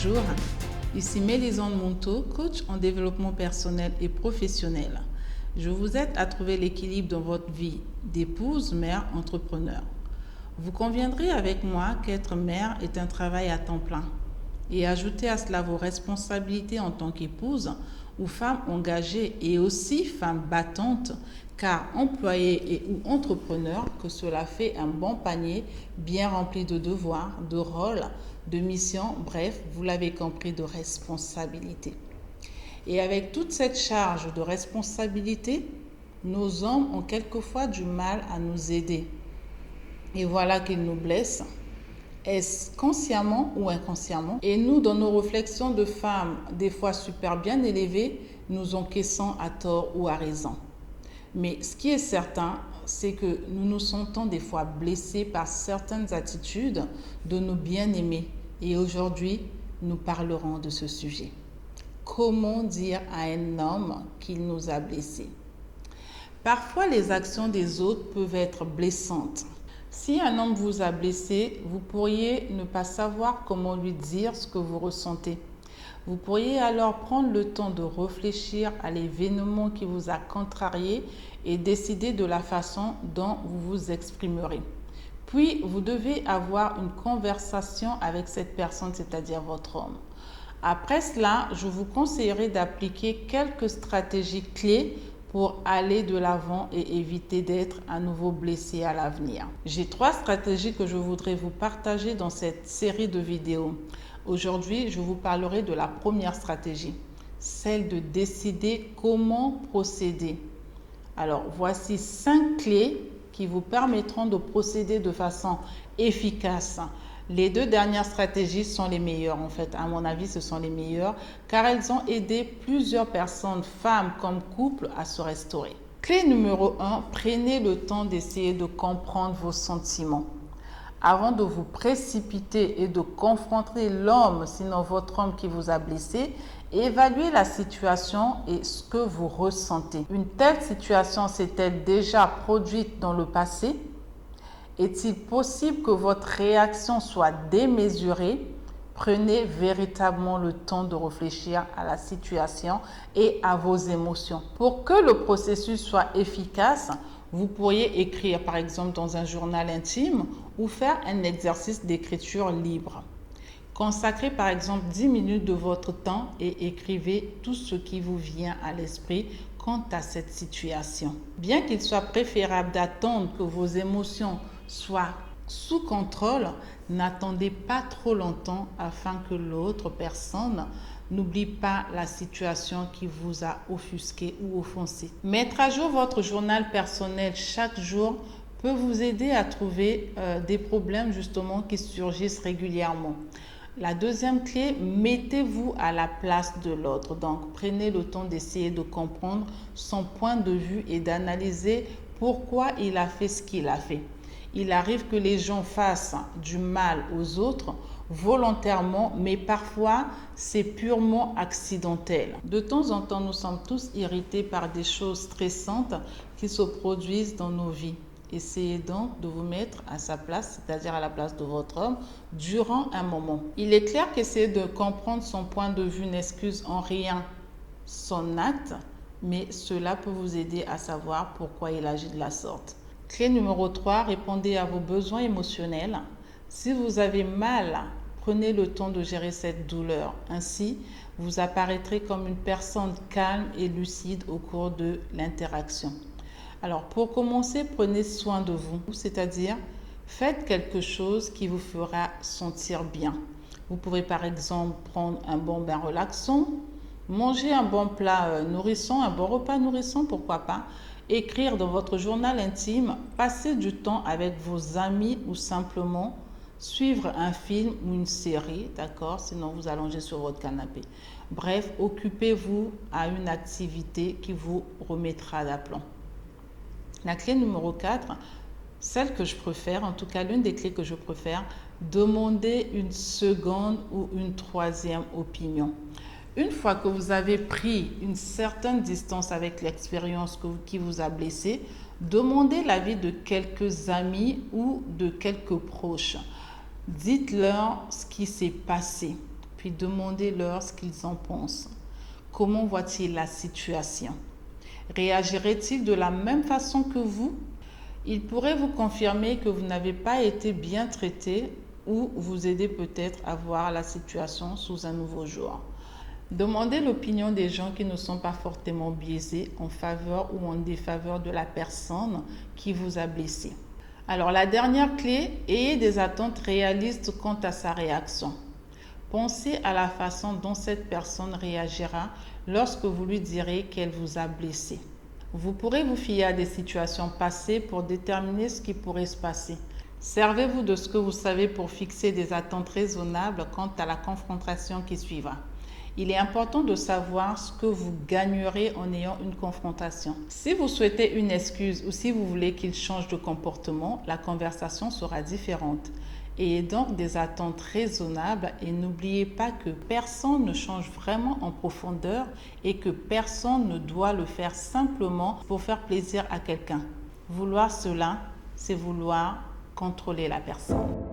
Bonjour, ici Mélisande Monteau, coach en développement personnel et professionnel. Je vous aide à trouver l'équilibre dans votre vie d'épouse, mère, entrepreneur. Vous conviendrez avec moi qu'être mère est un travail à temps plein. Et ajoutez à cela vos responsabilités en tant qu'épouse ou femme engagée et aussi femme battante, car employée et ou entrepreneur, que cela fait un bon panier bien rempli de devoirs, de rôles, de missions, bref, vous l'avez compris, de responsabilités. Et avec toute cette charge de responsabilité, nos hommes ont quelquefois du mal à nous aider. Et voilà qu'ils nous blessent. Est-ce consciemment ou inconsciemment? Et nous, dans nos réflexions de femmes, des fois super bien élevées, nous encaissons à tort ou à raison. Mais ce qui est certain, c'est que nous nous sentons des fois blessés par certaines attitudes de nos bien-aimés. Et aujourd'hui, nous parlerons de ce sujet. Comment dire à un homme qu'il nous a blessés? Parfois, les actions des autres peuvent être blessantes. Si un homme vous a blessé, vous pourriez ne pas savoir comment lui dire ce que vous ressentez. Vous pourriez alors prendre le temps de réfléchir à l'événement qui vous a contrarié et décider de la façon dont vous vous exprimerez. Puis, vous devez avoir une conversation avec cette personne, c'est-à-dire votre homme. Après cela, je vous conseillerais d'appliquer quelques stratégies clés pour aller de l'avant et éviter d'être à nouveau blessé à l'avenir. J'ai 3 stratégies que je voudrais vous partager dans cette série de vidéos. Aujourd'hui, je vous parlerai de la première stratégie, celle de décider comment procéder. Alors, voici 5 clés qui vous permettront de procéder de façon efficace. Les 2 dernières stratégies sont les meilleures, en fait, à mon avis, ce sont les meilleures, car elles ont aidé plusieurs personnes, femmes comme couples, à se restaurer. Clé numéro 1, prenez le temps d'essayer de comprendre vos sentiments. Avant de vous précipiter et de confronter l'homme, sinon votre homme qui vous a blessé, évaluez la situation et ce que vous ressentez. Une telle situation s'est-elle déjà produite dans le passé? Est-il possible que votre réaction soit démesurée? Prenez véritablement le temps de réfléchir à la situation et à vos émotions. Pour que le processus soit efficace, vous pourriez écrire par exemple dans un journal intime ou faire un exercice d'écriture libre. Consacrez par exemple 10 minutes de votre temps et écrivez tout ce qui vous vient à l'esprit quant à cette situation. Bien qu'il soit préférable d'attendre que vos émotions soient sous contrôle, n'attendez pas trop longtemps afin que l'autre personne n'oublie pas la situation qui vous a offusqué ou offensé. Mettre à jour votre journal personnel chaque jour peut vous aider à trouver des problèmes justement qui surgissent régulièrement. La deuxième clé, mettez-vous à la place de l'autre. Donc, prenez le temps d'essayer de comprendre son point de vue et d'analyser pourquoi il a fait ce qu'il a fait. Il arrive que les gens fassent du mal aux autres volontairement, mais parfois c'est purement accidentel. De temps en temps, nous sommes tous irrités par des choses stressantes qui se produisent dans nos vies. Essayez donc de vous mettre à sa place, c'est-à-dire à la place de votre homme, durant un moment. Il est clair qu'essayer de comprendre son point de vue n'excuse en rien son acte, mais cela peut vous aider à savoir pourquoi il agit de la sorte. Clé numéro 3, répondez à vos besoins émotionnels. Si vous avez mal, prenez le temps de gérer cette douleur. Ainsi, vous apparaîtrez comme une personne calme et lucide au cours de l'interaction. Alors, pour commencer, prenez soin de vous, c'est-à-dire faites quelque chose qui vous fera sentir bien. Vous pouvez par exemple prendre un bon bain relaxant, manger un bon plat nourrissant, un bon repas nourrissant, pourquoi pas, écrire dans votre journal intime, passer du temps avec vos amis ou simplement suivre un film ou une série, d'accord, sinon vous allongez sur votre canapé. Bref, occupez-vous à une activité qui vous remettra d'aplomb. La clé numéro 4, celle que je préfère, en tout cas l'une des clés que je préfère, demander une seconde ou une troisième opinion. Une fois que vous avez pris une certaine distance avec l'expérience qui vous a blessé, demandez l'avis de quelques amis ou de quelques proches. Dites-leur ce qui s'est passé. Puis puis demandez-leur ce qu'ils en pensent. Comment voient-ils la situation? Réagirait-il de la même façon que vous? Il pourrait vous confirmer que vous n'avez pas été bien traité ou vous aider peut-être à voir la situation sous un nouveau jour. Demandez l'opinion des gens qui ne sont pas fortement biaisés en faveur ou en défaveur de la personne qui vous a blessé. Alors la dernière clé, ayez des attentes réalistes quant à sa réaction. Pensez à la façon dont cette personne réagira lorsque vous lui direz qu'elle vous a blessé. Vous pourrez vous fier à des situations passées pour déterminer ce qui pourrait se passer. Servez-vous de ce que vous savez pour fixer des attentes raisonnables quant à la confrontation qui suivra. Il est important de savoir ce que vous gagnerez en ayant une confrontation. Si vous souhaitez une excuse ou si vous voulez qu'il change de comportement, la conversation sera différente. Ayez donc des attentes raisonnables et n'oubliez pas que personne ne change vraiment en profondeur et que personne ne doit le faire simplement pour faire plaisir à quelqu'un. Vouloir cela, c'est vouloir contrôler la personne.